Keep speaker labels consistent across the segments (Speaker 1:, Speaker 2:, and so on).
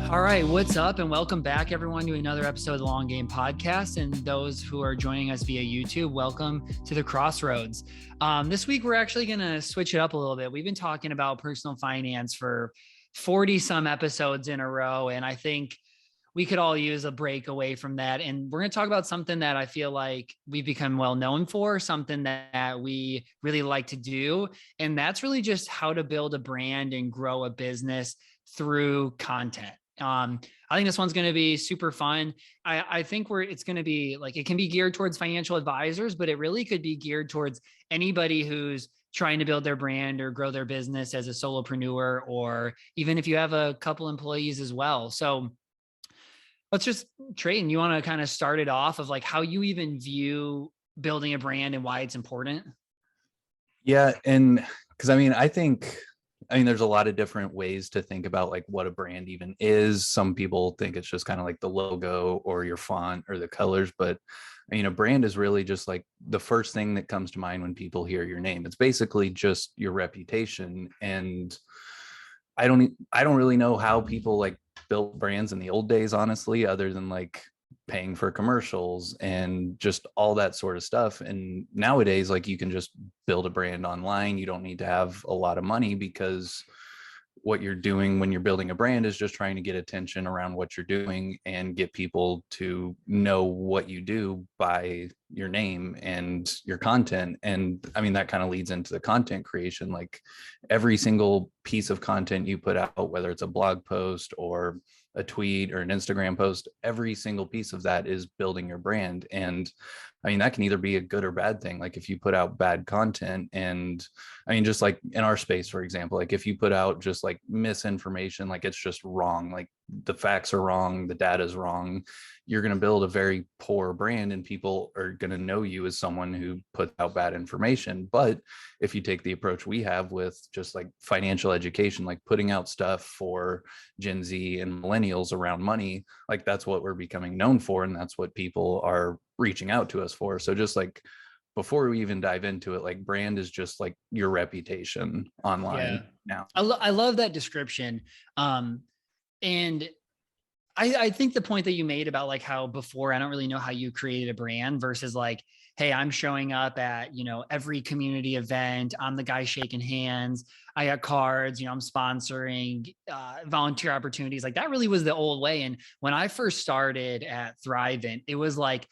Speaker 1: All right, what's up? And welcome back, everyone, to another episode of the Long Game Podcast. And those who are joining us via YouTube, welcome to the Crossroads. This week, we're actually going to switch it up a little bit. We've been talking about personal finance for 40 some episodes in a row, and I think we could all use a break away from that. And we're going to talk about something that I feel like we've become well known for, something that we really like to do. And that's really just how to build a brand and grow a business through content. I think this one's going to be super fun. I think it's going to be like, it can be geared towards financial advisors, but it really could be geared towards anybody who's trying to build their brand or grow their business as a solopreneur, or even if you have a couple employees as well. So let's just Trayton, you want to kind of start it off of like how you even view building a brand and why it's important?
Speaker 2: Yeah. And because I think there's a lot of different ways to think about like what a brand even is. Some people think it's just kind of like the logo or your font or the colors, but a brand is really just like the first thing that comes to mind when people hear your name. It's basically just your reputation. And I don't really know how people like built brands in the old days, honestly, other than like paying for commercials and just all that sort of stuff. And nowadays, like you can just build a brand online. You don't need to have a lot of money, because what you're doing when you're building a brand is just trying to get attention around what you're doing and get people to know what you do by your name and your content. And that kind of leads into the content creation. Like every single piece of content you put out, whether it's a blog post or a tweet or an Instagram post, every single piece of that is building your brand. And that can either be a good or bad thing. Like if you put out bad content, and just like in our space, for example, like if you put out just like misinformation, like it's just wrong, like the facts are wrong, the data is wrong, you're going to build a very poor brand, and people are going to know you as someone who put out bad information. But if you take the approach we have with just like financial education, like putting out stuff for Gen Z and millennials around money, like that's what we're becoming known for. And that's what people are reaching out to us for. So just like before we even dive into it, like brand is just like your reputation online now.
Speaker 1: I love that description. And I think the point that you made about like how before, I don't really know how you created a brand versus like, hey, I'm showing up at, every community event. I'm the guy shaking hands. I got cards, I'm sponsoring volunteer opportunities. Like that really was the old way. And when I first started at Thrivent, it was like,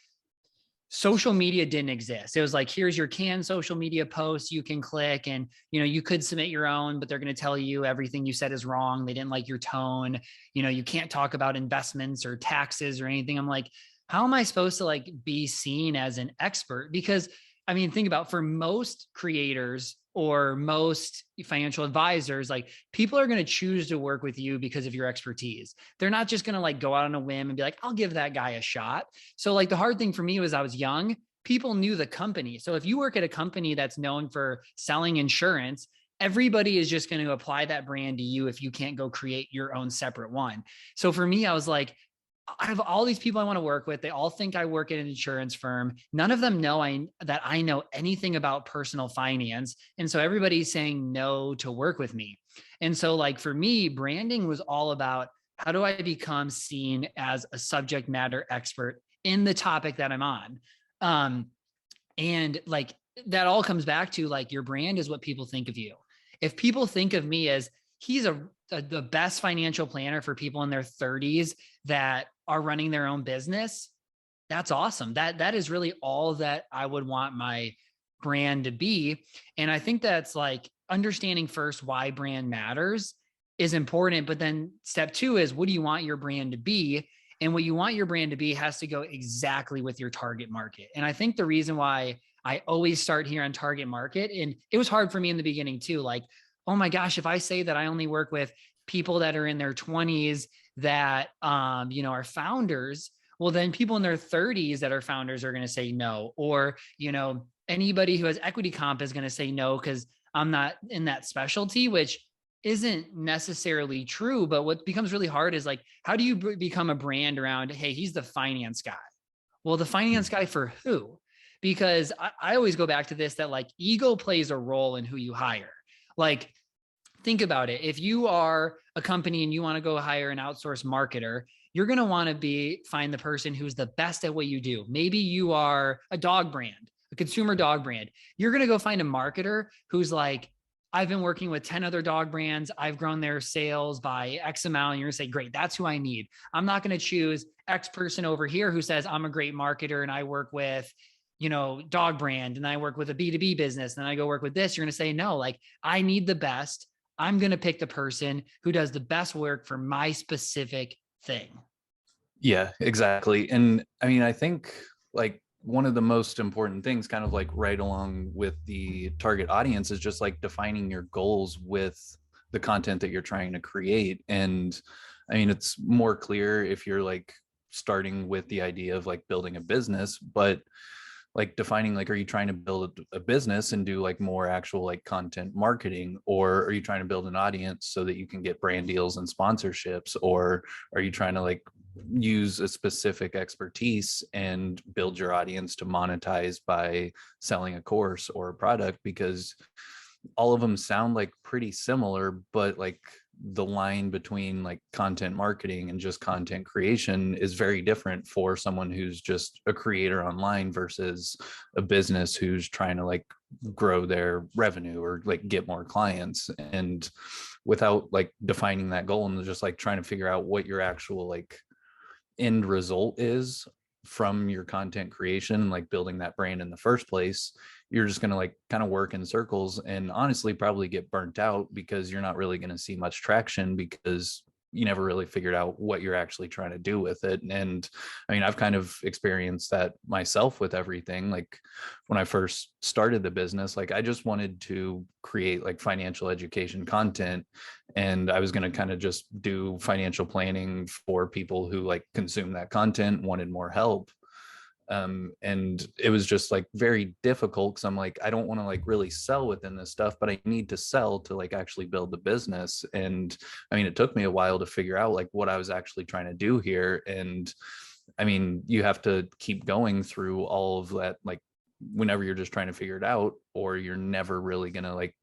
Speaker 1: social media didn't exist. It was like, here's your canned social media post you can click, and you could submit your own, but they're going to tell you everything you said is wrong. They didn't like your tone. You can't talk about investments or taxes or anything. I'm like, how am I supposed to like be seen as an expert? Because think about, for most creators or most financial advisors, like people are going to choose to work with you because of your expertise. They're not just going to like go out on a whim and be like, I'll give that guy a shot. So like the hard thing for me was I was young. People knew the company. So if you work at a company that's known for selling insurance, everybody is just going to apply that brand to you if you can't go create your own separate one. So for me, I was like, I have all these people I want to work with. They all think I work at an insurance firm. None of them know that I know anything about personal finance. And so everybody's saying no to work with me. And so like for me, branding was all about, how do I become seen as a subject matter expert in the topic that I'm on? And like that all comes back to like, your brand is what people think of you. If people think of me as he's the best financial planner for people in their 30s that are running their own business, that's awesome. That is really all that I would want my brand to be. And I think that's like understanding first why brand matters is important. But then step two is, what do you want your brand to be? And what you want your brand to be has to go exactly with your target market. And I think the reason why I always start here on target market, and it was hard for me in the beginning too, like, oh my gosh, if I say that I only work with people that are in their 20s that, are founders, well, then people in their 30s that are founders are going to say no. Or, anybody who has equity comp is going to say no, because I'm not in that specialty, which isn't necessarily true. But what becomes really hard is like, how do you become a brand around, hey, he's the finance guy? Well, the finance guy for who? Because I always go back to this, that like ego plays a role in who you hire. Like, think about it. If you are a company and you want to go hire an outsourced marketer, you're going to want to find the person who's the best at what you do. Maybe you are a dog brand, a consumer dog brand. You're going to go find a marketer who's like, I've been working with 10 other dog brands. I've grown their sales by X amount. And you're going to say, great, that's who I need. I'm not going to choose X person over here who says I'm a great marketer and I work with, dog brand and I work with a B2B business and I go work with this. You're going to say, no, like I need the best. I'm going to pick the person who does the best work for my specific thing.
Speaker 2: Yeah, exactly. And I mean, I think like one of the most important things kind of like right along with the target audience is just like defining your goals with the content that you're trying to create. And I mean, it's more clear if you're like starting with the idea of like building a business, but like defining like, are you trying to build a business and do like more actual like content marketing, or are you trying to build an audience so that you can get brand deals and sponsorships, or are you trying to like use a specific expertise and build your audience to monetize by selling a course or a product? Because all of them sound like pretty similar, but like the line between like content marketing and just content creation is very different for someone who's just a creator online versus a business who's trying to like grow their revenue or like get more clients. And without like defining that goal and just like trying to figure out what your actual like end result is from your content creation, like building that brand in the first place, you're just going to like kind of work in circles and honestly probably get burnt out because you're not really going to see much traction because you never really figured out what you're actually trying to do with it. And I mean, I've kind of experienced that myself with everything. Like when I first started the business, like I just wanted to create like financial education content, and I was going to kind of just do financial planning for people who like consume that content, wanted more help. And it was just like very difficult because I'm like, I don't want to like really sell within this stuff, but I need to sell to like actually build the business. And I mean, it took me a while to figure out like what I was actually trying to do here. And I mean, you have to keep going through all of that, like whenever you're just trying to figure it out, or you're never really going to like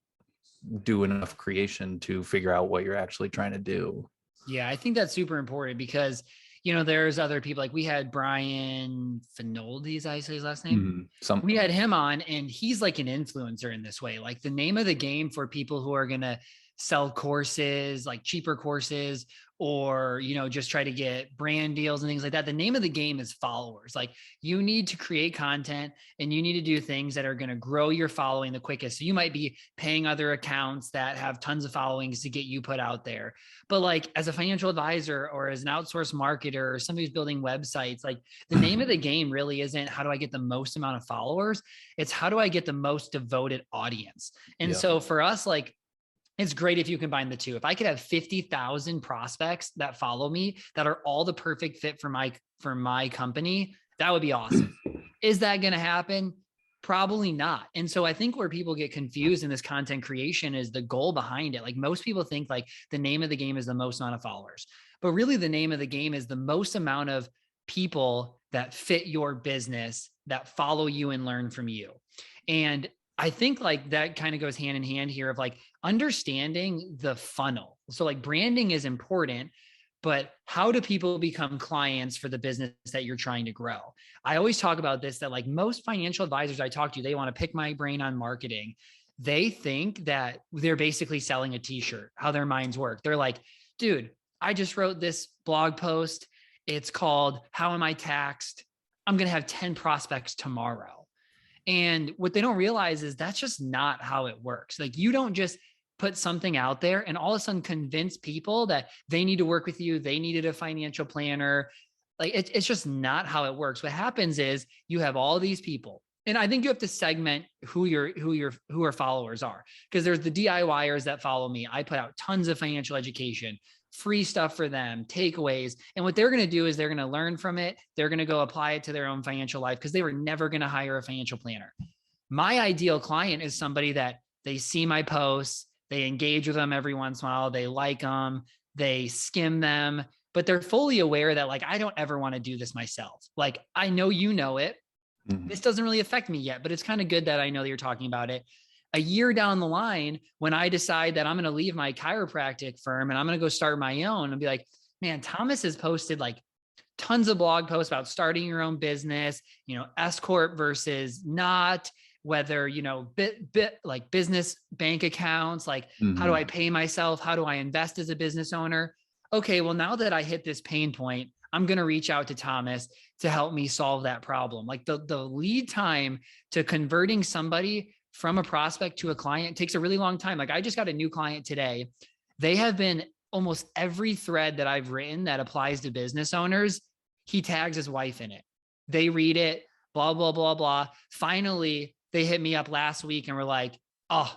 Speaker 2: do enough creation to figure out what you're actually trying to do.
Speaker 1: Yeah, I think that's super important because, there's other people like we had Brian Finoldi, I say his last name. We had him on and he's like an influencer in this way. Like the name of the game for people who are going to sell courses, like cheaper courses, or, just try to get brand deals and things like that. The name of the game is followers. Like you need to create content and you need to do things that are going to grow your following the quickest. So you might be paying other accounts that have tons of followings to get you put out there. But like as a financial advisor or as an outsourced marketer or somebody who's building websites, like the name of the game really isn't how do I get the most amount of followers? It's how do I get the most devoted audience? And so for us, like, it's great if you combine the two. If I could have 50,000 prospects that follow me that are all the perfect fit for my company, that would be awesome. Is that going to happen? Probably not. And so I think where people get confused in this content creation is the goal behind it. Like most people think like the name of the game is the most amount of followers, but really the name of the game is the most amount of people that fit your business, that follow you and learn from you. And I think like that kind of goes hand in hand here of like understanding the funnel. So like branding is important, but how do people become clients for the business that you're trying to grow? I always talk about this, that like most financial advisors I talk to, they want to pick my brain on marketing. They think that they're basically selling a t-shirt, how their minds work. They're like, dude, I just wrote this blog post. It's called, How Am I Taxed? I'm going to have 10 prospects tomorrow. And what they don't realize is that's just not how it works. Like you don't just put something out there and all of a sudden convince people that they need to work with you. They needed a financial planner. Like it's just not how it works. What happens is you have all these people. And I think you have to segment who your followers are, because there's the DIYers that follow me. I put out tons of financial education, free stuff for them, takeaways. And what they're going to do is they're going to learn from it. They're going to go apply it to their own financial life because they were never going to hire a financial planner. My ideal client is somebody that they see my posts, they engage with them every once in a while, they like them, they skim them, but they're fully aware that like, I don't ever want to do this myself. Like, I know, it, this doesn't really affect me yet, but it's kind of good that I know that you're talking about it. A year down the line, when I decide that I'm going to leave my chiropractic firm and I'm going to go start my own, and be like, man, Thomas has posted like tons of blog posts about starting your own business, S corp versus not, whether, like business bank accounts, like how do I pay myself? How do I invest as a business owner? Okay, well, now that I hit this pain point, I'm going to reach out to Thomas to help me solve that problem. Like the lead time to converting somebody from a prospect to a client takes a really long time. Like I just got a new client today. They have been almost every thread that I've written that applies to business owners, he tags his wife in it. They read it, blah, blah, blah, blah. Finally, they hit me up last week and were like, oh,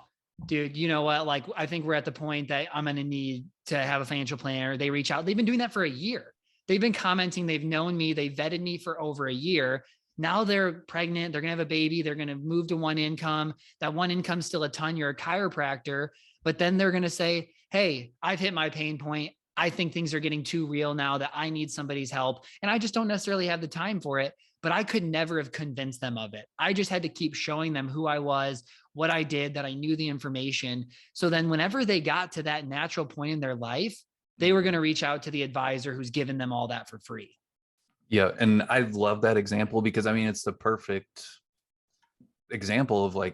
Speaker 1: dude, you know what? Like, I think we're at the point that I'm going to need to have a financial planner. They reach out. They've been doing that for a year. They've been commenting. They've known me. They vetted me for over a year. Now they're pregnant. They're going to have a baby. They're going to move to one income. That one income still a ton. You're a chiropractor. But then they're going to say, hey, I've hit my pain point. I think things are getting too real now that I need somebody's help. And I just don't necessarily have the time for it, but I could never have convinced them of it. I just had to keep showing them who I was, what I did, that I knew the information. So then whenever they got to that natural point in their life, they were going to reach out to the advisor who's given them all that for free.
Speaker 2: Yeah. And I love that example because I mean, it's the perfect example of like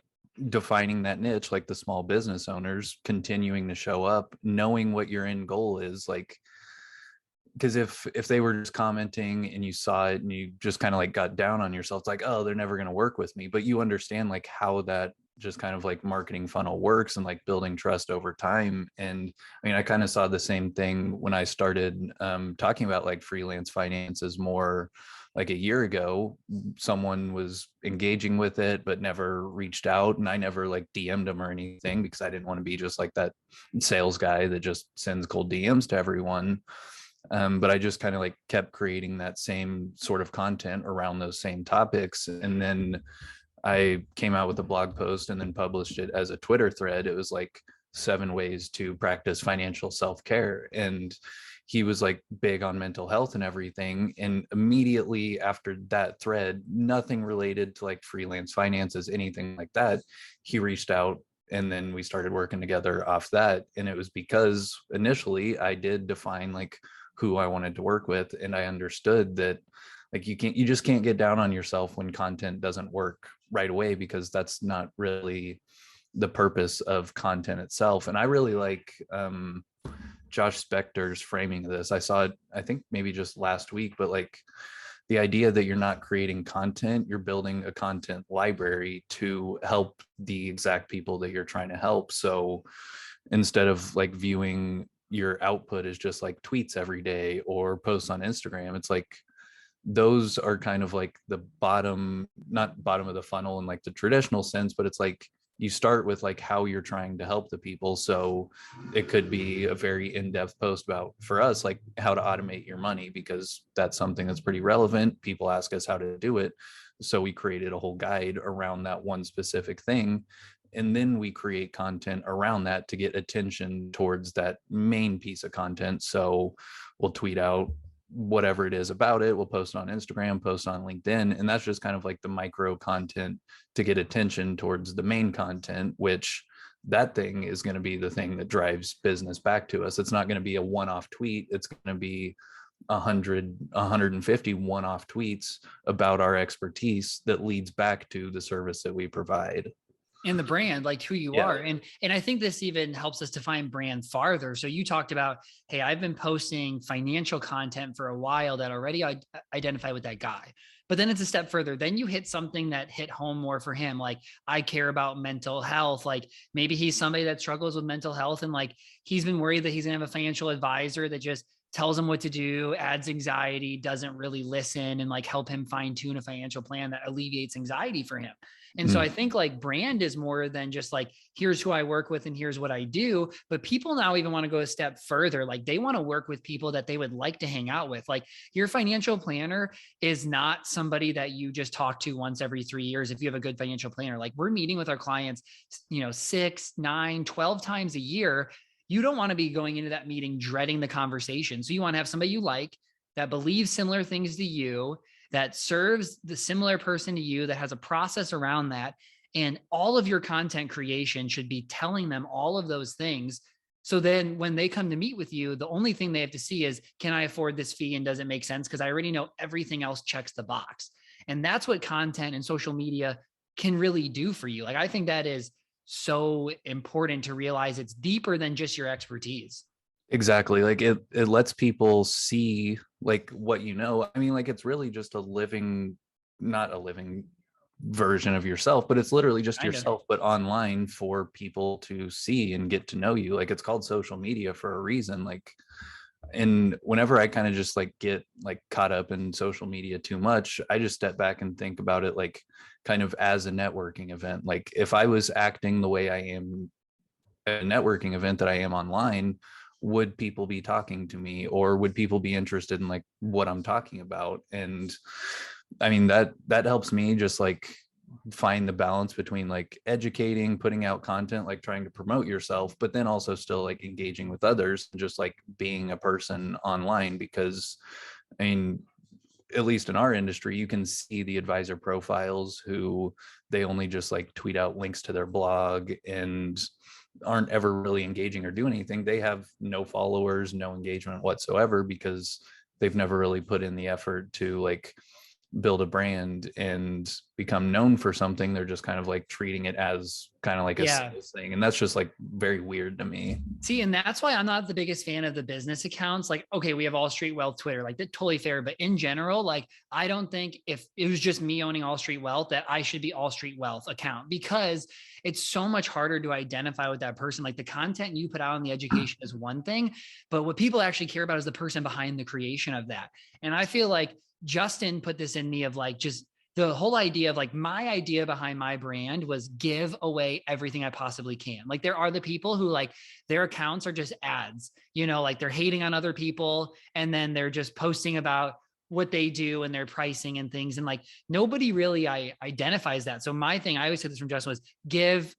Speaker 2: defining that niche, like the small business owners continuing to show up, knowing what your end goal is. Like, because if they were just commenting and you saw it and you just kind of like got down on yourself, it's like, oh, they're never going to work with me. But you understand like how that just kind of like marketing funnel works and like building trust over time. And I mean, I kind of saw the same thing when I started talking about like freelance finances more like a year ago. Someone was engaging with it, but never reached out. And I never like DM'd them or anything because I didn't want to be just like that sales guy that just sends cold DMs to everyone. But I just kind of like kept creating that same sort of content around those same topics. And then I came out with a blog post and then published it as a Twitter thread. It was like 7 ways to practice financial self-care. And he was like big on mental health and everything. And immediately after that thread, nothing related to like freelance finances, anything like that, he reached out. And then we started working together off that. And it was because initially I did define like who I wanted to work with. And I understood that like you just can't get down on yourself when content doesn't work right away, because that's not really the purpose of content itself. And I really like Josh Spector's framing of this. I saw it, I think maybe just last week, but like the idea that you're not creating content, you're building a content library to help the exact people that you're trying to help. So instead of like viewing your output as just like tweets every day or posts on Instagram, it's like those are kind of like the bottom, not bottom of the funnel in like the traditional sense, but it's like you start with like how you're trying to help the people. So it could be a very in-depth post about, for us, like how to automate your money, because that's something that's pretty relevant. People ask us how to do it. So we created a whole guide around that one specific thing. And then we create content around that to get attention towards that main piece of content. So we'll tweet out whatever it is about it. We'll post on Instagram, post on LinkedIn. And that's just kind of like the micro content to get attention towards the main content, which that thing is going to be the thing that drives business back to us. It's not going to be a one-off tweet. It's going to be 150 one-off tweets about our expertise that leads back to the service that we provide.
Speaker 1: And the brand, like who you are. And I think this even helps us define brand farther. So you talked about, hey, I've been posting financial content for a while that already I identify with that guy. But then it's a step further. Then you hit something that hit home more for him. Like, I care about mental health. Like maybe he's somebody that struggles with mental health, and like he's been worried that he's gonna have a financial advisor that just tells him what to do, adds anxiety, doesn't really listen, and like help him fine tune a financial plan that alleviates anxiety for him. And so I think like brand is more than just like, here's who I work with and here's what I do. But people now even want to go a step further. Like they want to work with people that they would like to hang out with. Like your financial planner is not somebody that you just talk to once every 3 years. If you have a good financial planner, like we're meeting with our clients, 6, 9, 12 times a year. You don't want to be going into that meeting dreading the conversation. So you want to have somebody you like, that believes similar things to you, that serves the similar person to you, that has a process around that. And all of your content creation should be telling them all of those things. So then when they come to meet with you, the only thing they have to see is, can I afford this fee? And does it make sense? Because I already know everything else checks the box. And that's what content and social media can really do for you. Like, I think that is so important to realize it's deeper than just your expertise.
Speaker 2: Exactly. Like it lets people see like what you know. I mean, like it's really just a living, not a living version of yourself, but it's literally just
Speaker 1: Kind of.
Speaker 2: yourself, but online for people to see and get to know you. Like it's called social media for a reason. Like, and whenever I kind of just like get like caught up in social media too much, I just step back and think about it like kind of as a networking event. Like if I was acting the way I am at a networking event that I am online, would people be talking to me, or would people be interested in like what I'm talking about? And I mean, that helps me just like find the balance between like educating, putting out content, like trying to promote yourself, but then also still like engaging with others, just like being a person online. Because I mean, at least in our industry, you can see the advisor profiles who they only just like tweet out links to their blog and aren't ever really engaging or doing anything. They have no followers, no engagement whatsoever, because they've never really put in the effort to like build a brand and become known for something. They're just kind of like treating it as kind of like a
Speaker 1: Yeah.
Speaker 2: sales thing. And that's just like very weird to me.
Speaker 1: See, and that's why I'm not the biggest fan of the business accounts. Like, okay, we have All Street Wealth Twitter, like that's totally fair. But in general, like, I don't think if it was just me owning All Street Wealth, that I should be All Street Wealth account, because it's so much harder to identify with that person. Like the content you put out on the education is one thing, but what people actually care about is the person behind the creation of that. And I feel like Justin put this in me of like, just the whole idea of like, my idea behind my brand was give away everything I possibly can. Like there are the people who like their accounts are just ads, like they're hating on other people and then they're just posting about what they do and their pricing and things. And like nobody really identifies that. So my thing, I always said this from Justin, was give,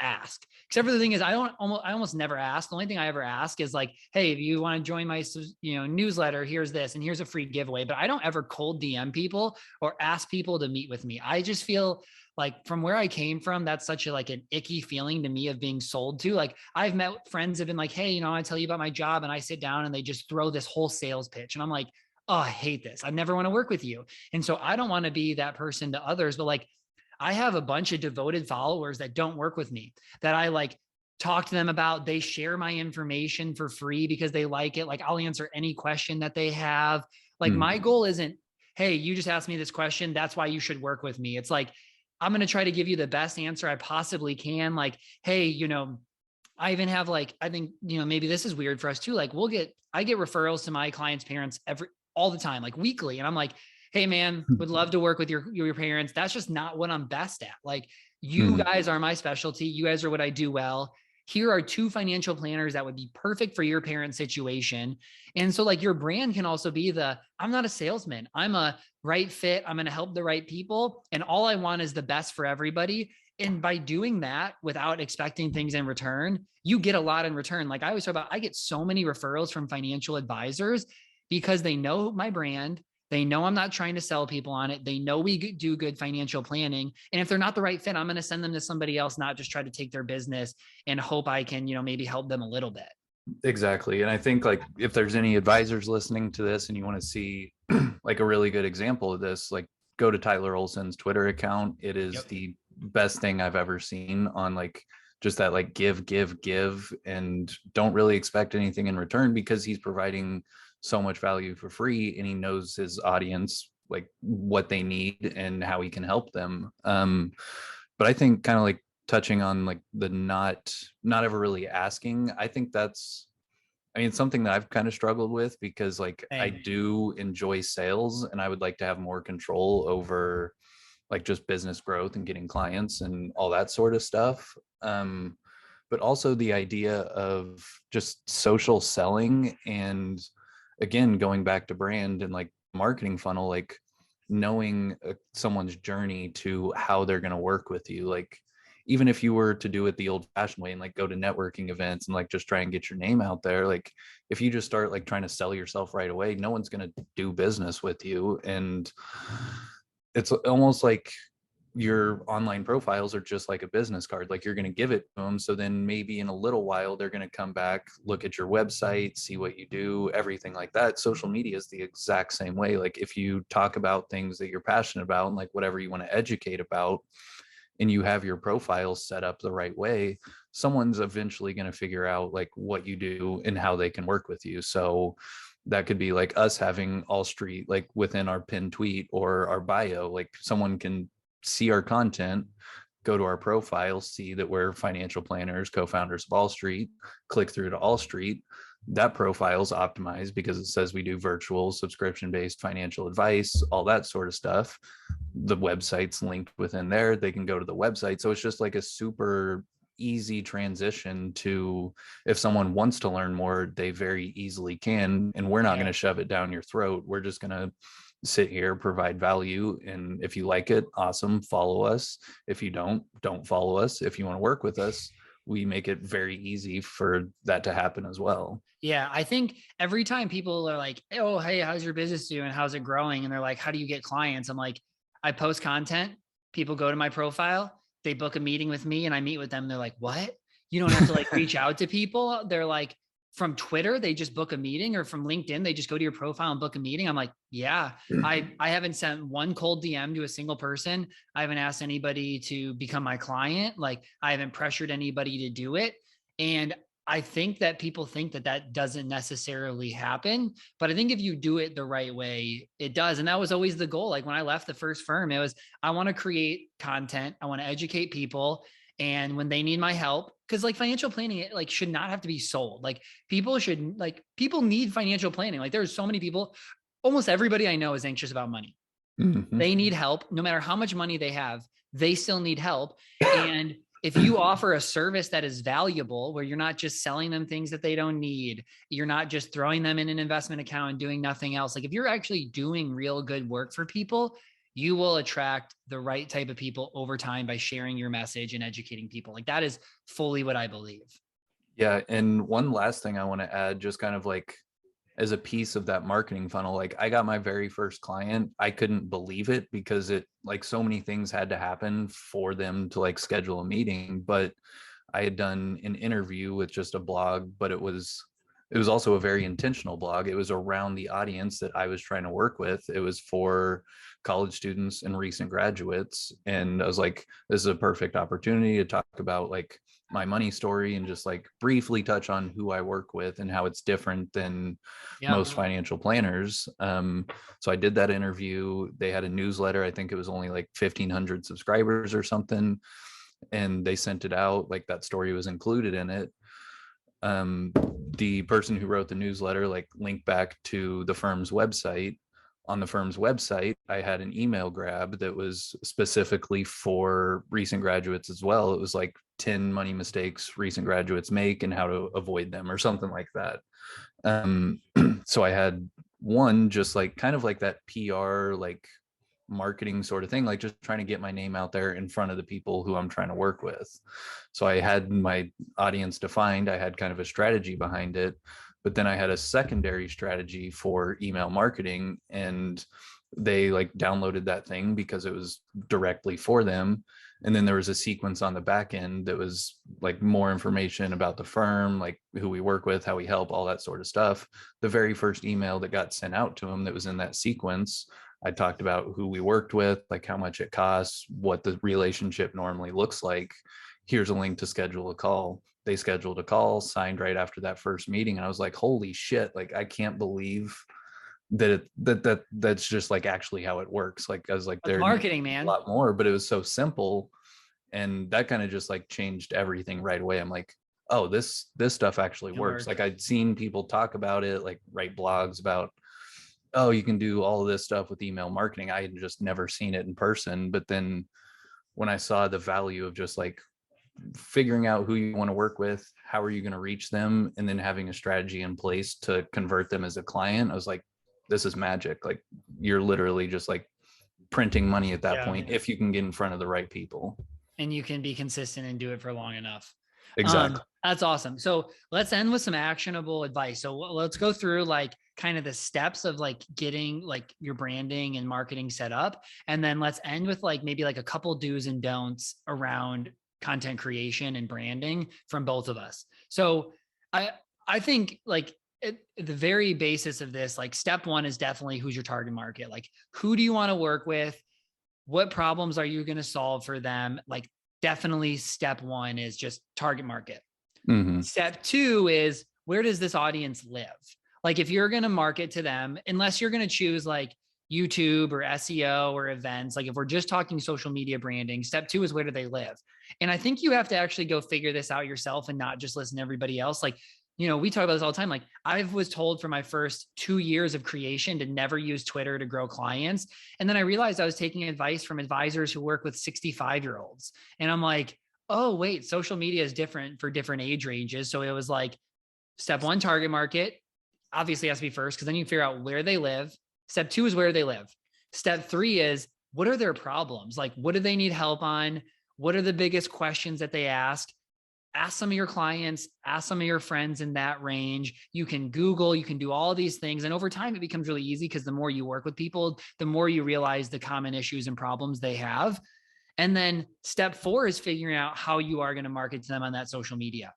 Speaker 1: ask. Except for the thing is, I almost never ask. The only thing I ever ask is like, hey, if you want to join my newsletter, here's this, and here's a free giveaway. But I don't ever cold DM people or ask people to meet with me. I just feel like from where I came from, that's such a like an icky feeling to me of being sold to. Like I've met friends have been like, hey, I tell you about my job, and I sit down and they just throw this whole sales pitch. And I'm like, oh, I hate this. I never want to work with you. And so I don't want to be that person to others, but like I have a bunch of devoted followers that don't work with me, that I like talk to them about. They share my information for free because they like it. Like I'll answer any question that they have. Like my goal isn't, hey, you just asked me this question, that's why you should work with me. It's like, I'm going to try to give you the best answer I possibly can. Like, hey, I even have like, I think, maybe this is weird for us too. Like I get referrals to my clients' parents all the time, like weekly. And I'm like, hey man, would love to work with your parents. That's just not what I'm best at. Like you guys are my specialty. You guys are what I do well. Here are two financial planners that would be perfect for your parent situation. And so like your brand can also be I'm not a salesman. I'm a right fit. I'm going to help the right people. And all I want is the best for everybody. And by doing that without expecting things in return, you get a lot in return. Like I always talk about, I get so many referrals from financial advisors because they know my brand. They know I'm not trying to sell people on it. They know we do good financial planning. And if they're not the right fit, I'm going to send them to somebody else, not just try to take their business and hope I can, maybe help them a little bit.
Speaker 2: Exactly. And I think like if there's any advisors listening to this and you want to see like a really good example of this, like go to Tyler Olson's Twitter account. It is the best thing I've ever seen on like just that like give, and don't really expect anything in return, because he's providing so much value for free and he knows his audience, like what they need and how he can help them. But I think kind of like touching on like the not ever really asking, I think that's, I mean, it's something that I've kind of struggled with, because like I do enjoy sales and I would like to have more control over like just business growth and getting clients and all that sort of stuff. But also the idea of just social selling, and again, going back to brand and like marketing funnel, like knowing someone's journey to how they're going to work with you. Like even if you were to do it the old fashioned way and like go to networking events and like just try and get your name out there, like if you just start like trying to sell yourself right away, no one's going to do business with you. And it's almost like your online profiles are just like a business card. Like you're going to give it to them. So then maybe in a little while, they're going to come back, look at your website, see what you do, everything like that. Social media is the exact same way. Like if you talk about things that you're passionate about and like whatever you want to educate about, and you have your profile set up the right way, someone's eventually going to figure out like what you do and how they can work with you. So that could be like us having All Street like within our pinned tweet or our bio. Like someone can see our content, go to our profile, see that we're financial planners, co-founders of All Street, click through to All Street. That profile is optimized because it says we do virtual subscription-based financial advice, all that sort of stuff. The website's linked within there. They can go to the website. So it's just like a super easy transition to, if someone wants to learn more, they very easily can. And we're not going to shove it down your throat. We're just going to sit here, provide value. And if you like it, awesome, follow us. If you don't follow us. If you want to work with us, we make it very easy for that to happen as well.
Speaker 1: Yeah. I think every time people are like, oh, hey, how's your business doing? How's it growing? And they're like, how do you get clients? I'm like, I post content, people go to my profile, they book a meeting with me and I meet with them. They're like, what? You don't have to like reach out to people. They're like, from Twitter, they just book a meeting, or from LinkedIn, they just go to your profile and book a meeting. I'm like, yeah, I haven't sent one cold DM to a single person. I haven't asked anybody to become my client. Like I haven't pressured anybody to do it. And I think that people think that that doesn't necessarily happen, but I think if you do it the right way, it does. And that was always the goal. Like when I left the first firm, it was, I want to create content. I want to educate people. And when they need my help, because like financial planning, it like should not have to be sold. Like people need financial planning. Like there's so many people, almost everybody I know is anxious about money. Mm-hmm. They need help. No matter how much money they have, they still need help. And if you offer a service that is valuable, where you're not just selling them things that they don't need, you're not just throwing them in an investment account and doing nothing else. Like if you're actually doing real good work for people, you will attract the right type of people over time by sharing your message and educating people. Like that is fully what I believe.
Speaker 2: Yeah. And one last thing I want to add, just kind of like as a piece of that marketing funnel, like I got my very first client. I couldn't believe it because it like so many things had to happen for them to like schedule a meeting. But I had done an interview with just a blog, but it was also a very intentional blog. It was around the audience that I was trying to work with. It was for college students and recent graduates. And I was like, this is a perfect opportunity to talk about like my money story and just like briefly touch on who I work with and how it's different than most financial planners. So I did that interview. They had a newsletter. I think it was only like 1,500 subscribers or something. And they sent it out. Like that story was included in it. The person who wrote the newsletter like linked back to the firm's website. On the firm's website, I had an email grab that was specifically for recent graduates as well. It was like 10 money mistakes recent graduates make and how to avoid them or something like that. So I had one just like kind of like that PR like marketing sort of thing, like just trying to get my name out there in front of the people who I'm trying to work with. So I had my audience defined. I had kind of a strategy behind it, but then I had a secondary strategy for email marketing, and they like downloaded that thing because it was directly for them. And then there was a sequence on the back end that was like more information about the firm, like who we work with, how we help, all that sort of stuff. The very first email that got sent out to them that was in that sequence, I talked about who we worked with, like how much it costs, what the relationship normally looks like. Here's a link to schedule a call. They scheduled a call, signed right after that first meeting. And I was like, holy shit, like I can't believe that that's just like actually how it works. Like I was like, there's
Speaker 1: marketing, man,
Speaker 2: a lot more, but it was so simple. And that kind of just like changed everything right away. I'm like, oh, this stuff actually works. Like I'd seen people talk about it, like write blogs about, oh, you can do all of this stuff with email marketing. I had just never seen it in person. But then when I saw the value of just like figuring out who you want to work with, how are you going to reach them, and then having a strategy in place to convert them as a client, I was like, this is magic. Like you're literally just like printing money at that point if you can get in front of the right people.
Speaker 1: And you can be consistent and do it for long enough.
Speaker 2: Exactly.
Speaker 1: That's awesome. So let's end with some actionable advice. So let's go through like kind of the steps of like getting like your branding and marketing set up. And then let's end with like maybe like a couple do's and don'ts around content creation and branding from both of us. So I think like at the very basis of this, like step one is definitely who's your target market. Like who do you want to work with? What problems are you going to solve for them? Like definitely step one is just target market.
Speaker 2: Mm-hmm.
Speaker 1: Step two is where does this audience live? Like if you're going to market to them, unless you're going to choose like YouTube or SEO or events, like if we're just talking social media branding, step two is where do they live? And I think you have to actually go figure this out yourself and not just listen to everybody else. Like, you know, we talk about this all the time. Like I was told for my first 2 years of creation to never use Twitter to grow clients. And then I realized I was taking advice from advisors who work with 65-year-olds. And I'm like, oh, wait, social media is different for different age ranges. So it was like step one, target market obviously has to be first because then you figure out where they live. Step two is where they live. Step three is what are their problems? Like, what do they need help on? What are the biggest questions that they ask? Ask some of your clients, ask some of your friends in that range. You can Google, you can do all these things. And over time, it becomes really easy because the more you work with people, the more you realize the common issues and problems they have. And then step four is figuring out how you are going to market to them on that social media.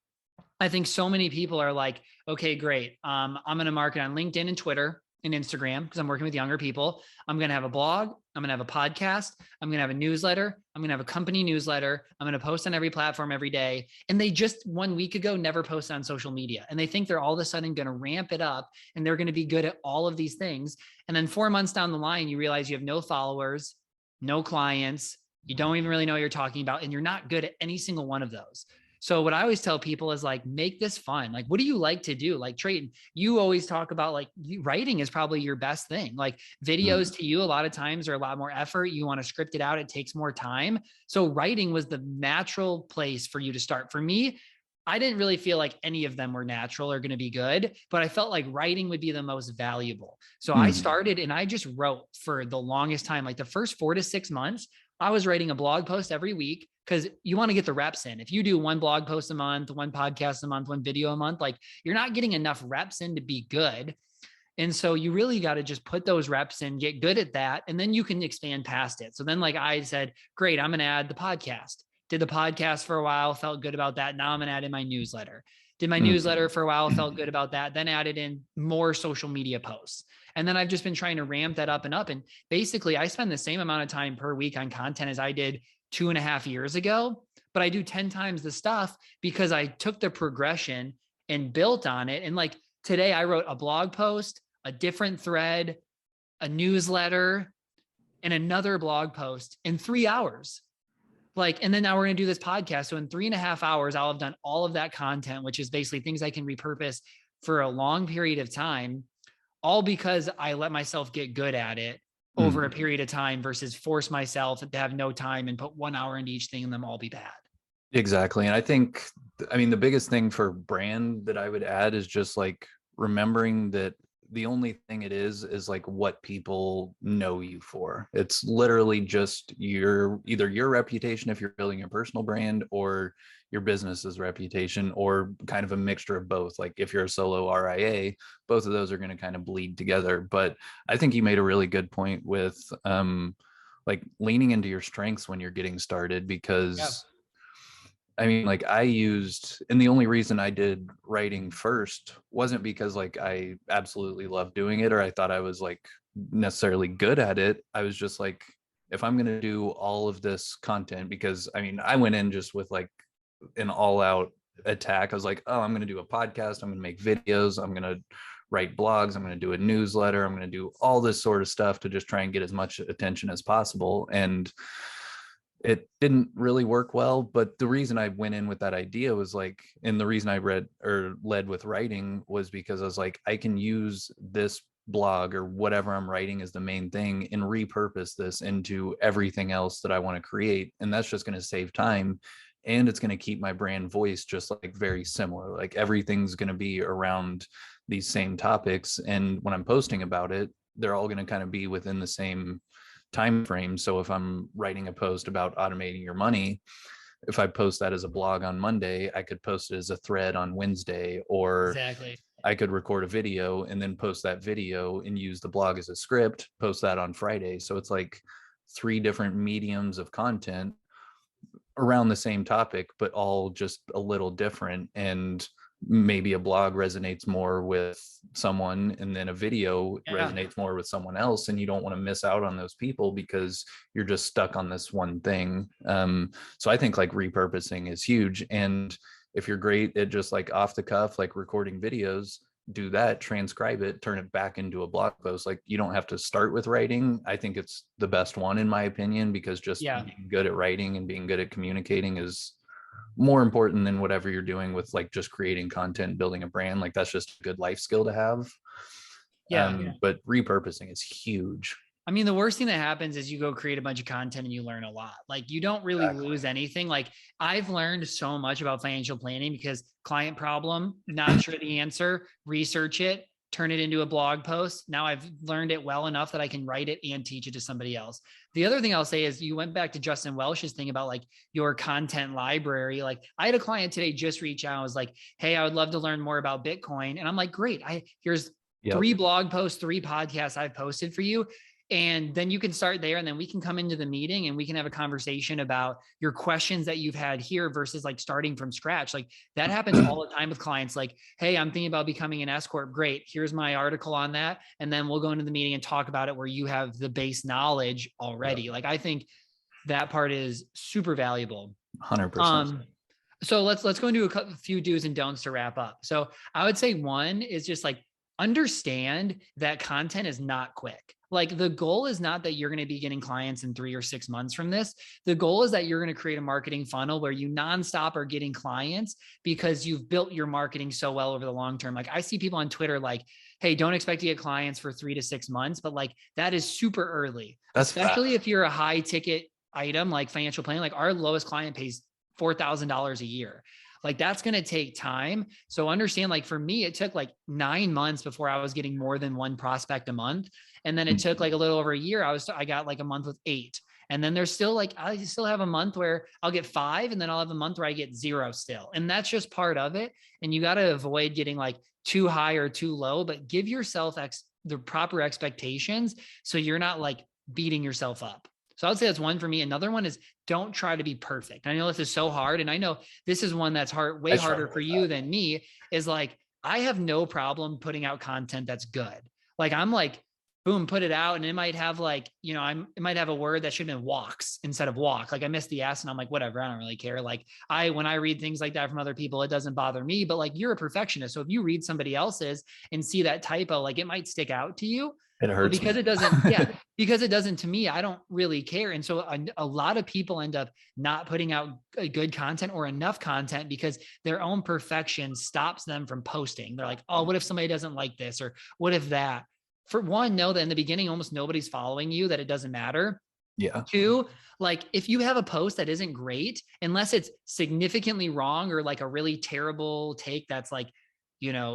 Speaker 1: I think so many people are like, okay, great. I'm going to market on LinkedIn and Twitter and Instagram because I'm working with younger people. I'm going to have a blog. I'm going to have a podcast. I'm going to have a newsletter. I'm going to have a company newsletter. I'm going to post on every platform every day. And they just 1 week ago never posted on social media. And they think they're all of a sudden going to ramp it up and they're going to be good at all of these things. And then 4 months down the line, you realize you have no followers, no clients. You don't even really know what you're talking about. And you're not good at any single one of those. So what I always tell people is like, make this fun. Like, what do you like to do? Like Trayton, you always talk about like writing is probably your best thing. Like videos to you, a lot of times are a lot more effort. You want to script it out. It takes more time. So writing was the natural place for you to start. For me, I didn't really feel like any of them were natural or going to be good, but I felt like writing would be the most valuable. So I started and I just wrote for the longest time, like the first 4 to 6 months, I was writing a blog post every week because you want to get the reps in. If you do one blog post a month, one podcast a month, one video a month, like you're not getting enough reps in to be good. And so you really got to just put those reps in, get good at that, and then you can expand past it. So then like I said, great, I'm going to add the podcast. Did the podcast for a while, felt good about that. Now I'm going to add in my newsletter. Did my newsletter for a while, felt good about that. Then added in more social media posts. And then I've just been trying to ramp that up and up. And basically I spend the same amount of time per week on content as I did 2.5 years ago, but I do 10 times the stuff because I took the progression and built on it. And like today I wrote a blog post, a different thread, a newsletter, and another blog post in 3 hours. Like, and then now we're going to do this podcast. So in 3.5 hours, I'll have done all of that content, which is basically things I can repurpose for a long period of time, all because I let myself get good at it over a period of time versus force myself to have no time and put 1 hour into each thing and them all be bad.
Speaker 2: Exactly. And I think, I mean, the biggest thing for brand that I would add is just like remembering that the only thing it is like what people know you for. It's literally just either your reputation if you're building a personal brand or your business's reputation, or kind of a mixture of both. Like if you're a solo RIA, both of those are going to kind of bleed together. But I think you made a really good point with like leaning into your strengths when you're getting started, because I mean, like I used, and the only reason I did writing first wasn't because like I absolutely loved doing it or I thought I was like necessarily good at it. I was just like, if I'm going to do all of this content, because I mean, I went in just with like an all out attack. I was like, oh, I'm going to do a podcast. I'm going to make videos. I'm going to write blogs. I'm going to do a newsletter. I'm going to do all this sort of stuff to just try and get as much attention as possible. And it didn't really work well. But the reason I went in with that idea was like, and the reason I led with writing was because I was like, I can use this blog or whatever I'm writing as the main thing and repurpose this into everything else that I want to create. And that's just going to save time. And it's going to keep my brand voice just like very similar. Like everything's going to be around these same topics. And when I'm posting about it, they're all going to kind of be within the same time frame. So if I'm writing a post about automating your money, if I post that as a blog on Monday, I could post it as a thread on Wednesday, or
Speaker 1: Exactly.
Speaker 2: I could record a video and then post that video and use the blog as a script, post that on Friday. So it's like 3 different mediums of content around the same topic, but all just a little different. And maybe a blog resonates more with someone and then a video resonates more with someone else, and you don't want to miss out on those people because you're just stuck on this one thing. So I think like repurposing is huge. And if you're great at just like off the cuff, like recording videos, do that, transcribe it, turn it back into a blog post. Like you don't have to start with writing. I think it's the best one in my opinion, because just being good at writing and being good at communicating is more important than whatever you're doing with like just creating content, building a brand. Like that's just a good life skill to have. But repurposing is huge.
Speaker 1: I mean, the worst thing that happens is you go create a bunch of content and you learn a lot. Like you don't really lose anything. Like I've learned so much about financial planning because client problem, not sure the answer, research it, turn it into a blog post. Now I've learned it well enough that I can write it and teach it to somebody else. The other thing I'll say is you went back to Justin Welsh's thing about like your content library. Like I had a client today just reach out and was like, hey, I would love to learn more about Bitcoin. And I'm like, great. Here's 3 blog posts, 3 podcasts I've posted for you. And then you can start there, and then we can come into the meeting and we can have a conversation about your questions that you've had here versus like starting from scratch. Like that happens all the time with clients. Like, hey, I'm thinking about becoming an S Corp. Great. Here's my article on that. And then we'll go into the meeting and talk about it where you have the base knowledge already. Like I think that part is super valuable.
Speaker 2: 100%.
Speaker 1: So let's go into a few do's and don'ts to wrap up. So I would say one is just like understand that content is not quick. Like the goal is not that you're going to be getting clients in 3 or 6 months from this. The goal is that you're going to create a marketing funnel where you nonstop are getting clients because you've built your marketing so well over the long term. Like I see people on Twitter like, hey, don't expect to get clients for 3 to 6 months, but like that is super early, especially if you're a high ticket item like financial planning. Like our lowest client pays $4,000 a year. Like that's going to take time. So understand, like for me, it took like 9 months before I was getting more than 1 prospect a month. And then it took like a little over a year. I got like a month with 8. And then there's still like, I still have a month where I'll get 5, and then I'll have a month where I get 0 still. And that's just part of it. And you got to avoid getting like too high or too low, but give yourself the proper expectations so you're not like beating yourself up. So I would say that's one for me. Another one is don't try to be perfect. I know this is so hard. And I know this is one that's way harder for you than me, is like, I have no problem putting out content that's good. Like I'm like, boom, put it out. And it might have like, it might have a word that should have been walks instead of walk. Like I missed the S and I'm like, whatever, I don't really care. Like when I read things like that from other people, it doesn't bother me, but like you're a perfectionist. So if you read somebody else's and see that typo, like it might stick out to you.
Speaker 2: It hurts
Speaker 1: because it doesn't. Because it doesn't to me. I don't really care. And so a lot of people end up not putting out good content or enough content because their own perfection stops them from posting. They're like, oh, what if somebody doesn't like this? Or what if that? For one, know that in the beginning, almost nobody's following you, that it doesn't matter.
Speaker 2: Yeah.
Speaker 1: 2, like if you have a post that isn't great, unless it's significantly wrong or like a really terrible take that's like,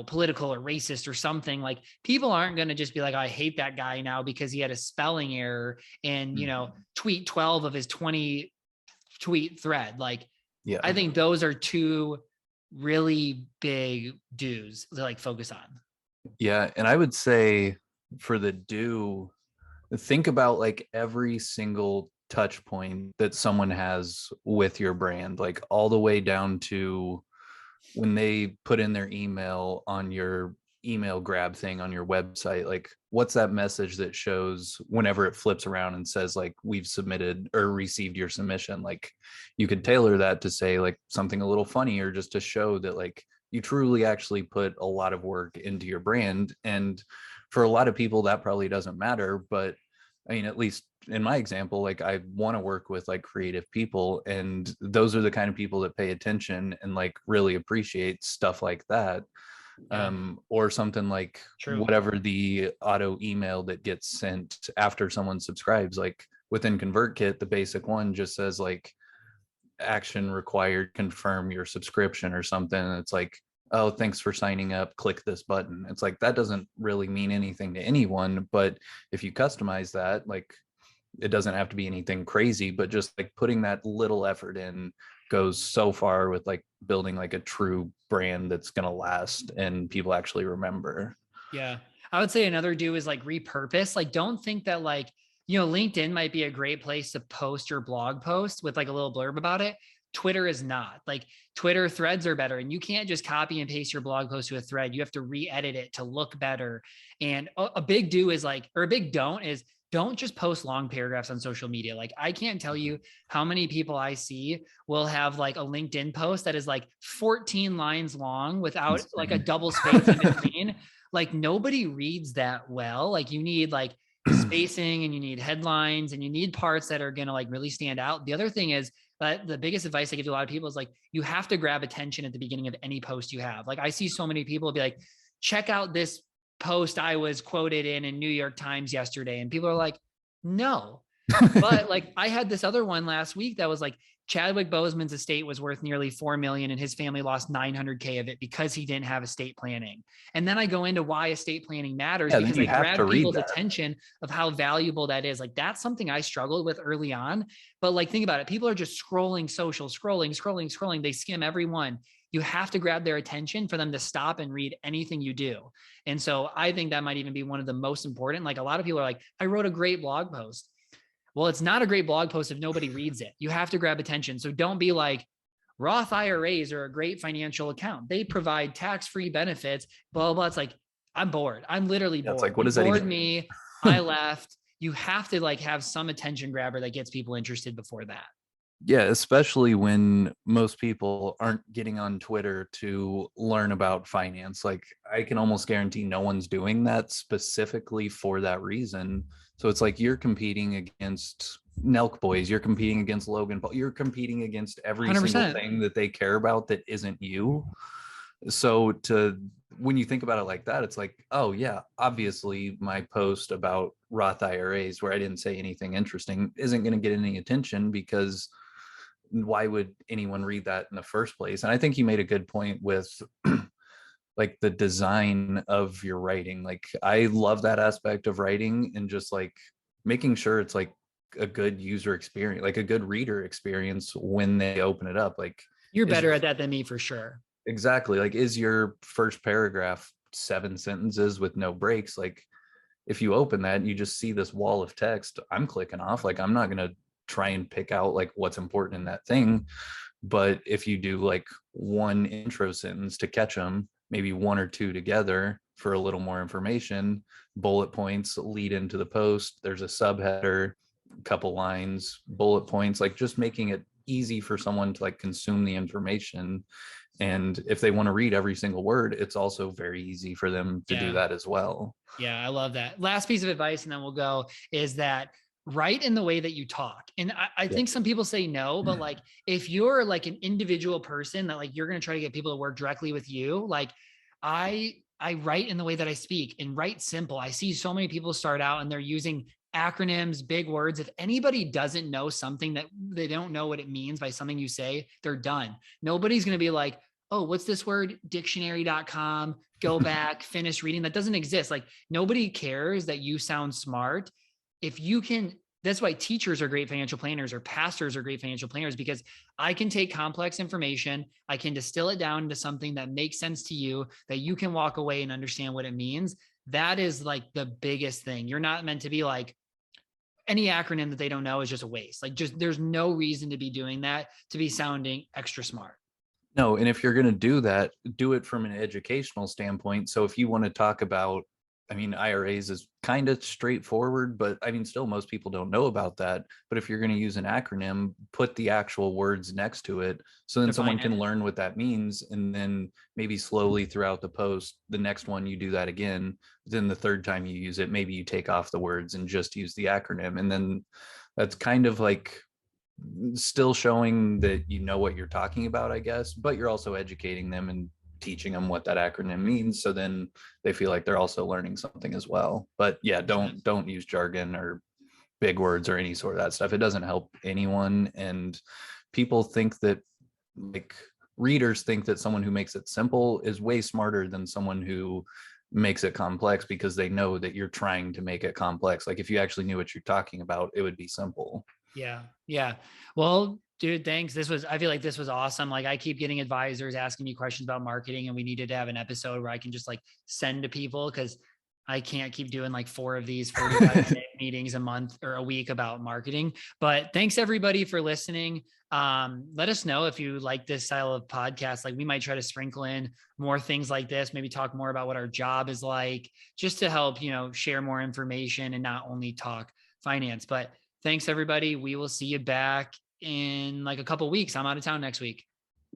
Speaker 1: political or racist or something, like people aren't going to just be like, I hate that guy now because he had a spelling error in, tweet 12 of his 20 tweet thread. Like, I think those are 2 really big do's to like focus on.
Speaker 2: Yeah. And I would say for the do, think about like every single touch point that someone has with your brand, like all the way down to when they put in their email on your email grab thing on your website. Like what's that message that shows whenever it flips around and says like we've submitted or received your submission? Like you could tailor that to say like something a little funny, or just to show that like you truly actually put a lot of work into your brand. And for a lot of people that probably doesn't matter, but I mean, at least in my example, like I want to work with like creative people, and those are the kind of people that pay attention and like really appreciate stuff like that. Or something like whatever the auto email that gets sent after someone subscribes, like within ConvertKit, the basic one just says like action required, confirm your subscription or something. And it's like, oh, thanks for signing up, click this button. It's like, that doesn't really mean anything to anyone, but if you customize that, like it doesn't have to be anything crazy, but just like putting that little effort in goes so far with like building like a true brand that's going to last and people actually remember.
Speaker 1: Yeah. I would say another do is like repurpose. Like, don't think that like, LinkedIn might be a great place to post your blog post with like a little blurb about it. Twitter is not. Like, Twitter threads are better, and you can't just copy and paste your blog post to a thread. You have to re-edit it to look better. And a big do is like, or a big don't is, don't just post long paragraphs on social media. Like, I can't tell you how many people I see will have like a LinkedIn post that is like 14 lines long without like a double space in between. Like, nobody reads that well. Like, you need like spacing, and you need headlines, and you need parts that are going to like really stand out. The other thing is, but the biggest advice I give to a lot of people is like, you have to grab attention at the beginning of any post you have. Like, I see so many people be like, check out this post I was quoted in New York Times yesterday. And people are like, no. But like, I had this other one last week that was like, Chadwick Boseman's estate was worth nearly 4 million, and his family lost 900K of it because he didn't have estate planning. And then I go into why estate planning matters,
Speaker 2: Yeah,
Speaker 1: because
Speaker 2: you
Speaker 1: I
Speaker 2: have to
Speaker 1: grab
Speaker 2: read
Speaker 1: people's
Speaker 2: that.
Speaker 1: attention of how valuable that is. Like, that's something I struggled with early on. But like, think about it. People are just scrolling social, scrolling. They skim everyone. You have to grab their attention for them to stop and read anything you do. And so I think that might even be one of the most important. Like, a lot of people are like, I wrote a great blog post. Well, it's not a great blog post if nobody reads it. You have to grab attention. So don't be like, Roth IRAs are a great financial account. They provide tax-free benefits, blah, blah, blah. It's like, I'm bored. I'm literally
Speaker 2: Yeah, it's
Speaker 1: bored.
Speaker 2: like, what
Speaker 1: You
Speaker 2: does that
Speaker 1: bored
Speaker 2: even
Speaker 1: me. I left. You have to like have some attention grabber that gets people interested before that.
Speaker 2: Yeah, especially when most people aren't getting on Twitter to learn about finance. Like, I can almost guarantee no one's doing that specifically for that reason. So it's like you're competing against Nelk Boys, you're competing against Logan Paul, you're competing against every single
Speaker 1: 100%.
Speaker 2: thing that they care about that isn't you. So when you think about it like that, it's like, oh yeah, obviously my post about Roth IRAs where I didn't say anything interesting isn't going to get any attention, because why would anyone read that in the first place? And I think you made a good point with like the design of your writing. Like, I love that aspect of writing, and just like making sure it's like a good user experience, like a good reader experience when they open it up. Like,
Speaker 1: You're
Speaker 2: is
Speaker 1: better
Speaker 2: your
Speaker 1: at that than me for sure.
Speaker 2: exactly, like, is your first paragraph 7 sentences with no breaks? Like, if you open that, you just see this wall of text. I'm clicking off. Like, I'm not going to try and pick out like what's important in that thing. But if you do like one intro sentence to catch them, maybe one or two together for a little more information, bullet points lead into the post. There's a subheader, a couple lines, bullet points, like just making it easy for someone to like consume the information. And if they want to read every single word, it's also very easy for them to do
Speaker 1: Yeah.
Speaker 2: that as well.
Speaker 1: Yeah, I love that. Last piece of advice, and then we'll go, is that write in the way that you talk. And I
Speaker 2: Yeah.
Speaker 1: think some people say no, but like, if you're like an individual person that like you're going to try to get people to work directly with you, like I write in the way that I speak, and write simple. I see so many people start out and they're using acronyms, big words. If anybody doesn't know something, that they don't know what it means by something you say, they're done. Nobody's going to be like, oh, what's this word? Dictionary.com, go back, finish reading. That doesn't exist. Like, nobody cares that you sound smart. If you can, that's why teachers are great financial planners, or pastors are great financial planners, because I can take complex information, I can distill it down into something that makes sense to you, that you can walk away and understand what it means. That is like the biggest thing. You're not meant to be like, any acronym that they don't know is just a waste. Like, just there's no reason to be doing that, to be sounding extra smart.
Speaker 2: No, and if you're going to do that, do it from an educational standpoint. So if you want to talk about, I mean, IRAs is kind of straightforward, but I mean, still, most people don't know about that. But if you're going to use an acronym, put the actual words next to it, so then someone
Speaker 1: Define it.
Speaker 2: can learn what that means. And then maybe slowly throughout the post, the next one you do that again. Then the third time you use it, maybe you take off the words and just use the acronym. And then that's kind of like still showing that you know what you're talking about, I guess, but you're also educating them and teaching them what that acronym means. So then they feel like they're also learning something as well. But yeah, don't use jargon or big words or any sort of that stuff. It doesn't help anyone. And people think that, like, readers think that someone who makes it simple is way smarter than someone who makes it complex, because they know that you're trying to make it complex. Like, if you actually knew what you're talking about, it would be simple.
Speaker 1: Yeah. Yeah. Well, Dude, thanks. I feel like this was awesome. Like I keep getting advisors asking me questions about marketing, and we needed to have an episode where I can just like send to people, because I can't keep doing like 4 of these 45-minute meetings a month or a week about marketing. But thanks everybody for listening. Let us know if you like this style of podcast. Like we might try to sprinkle in more things like this, maybe talk more about what our job is like, just to help, share more information and not only talk finance. But thanks everybody. We will see you back in like a couple weeks. I'm out of town next week.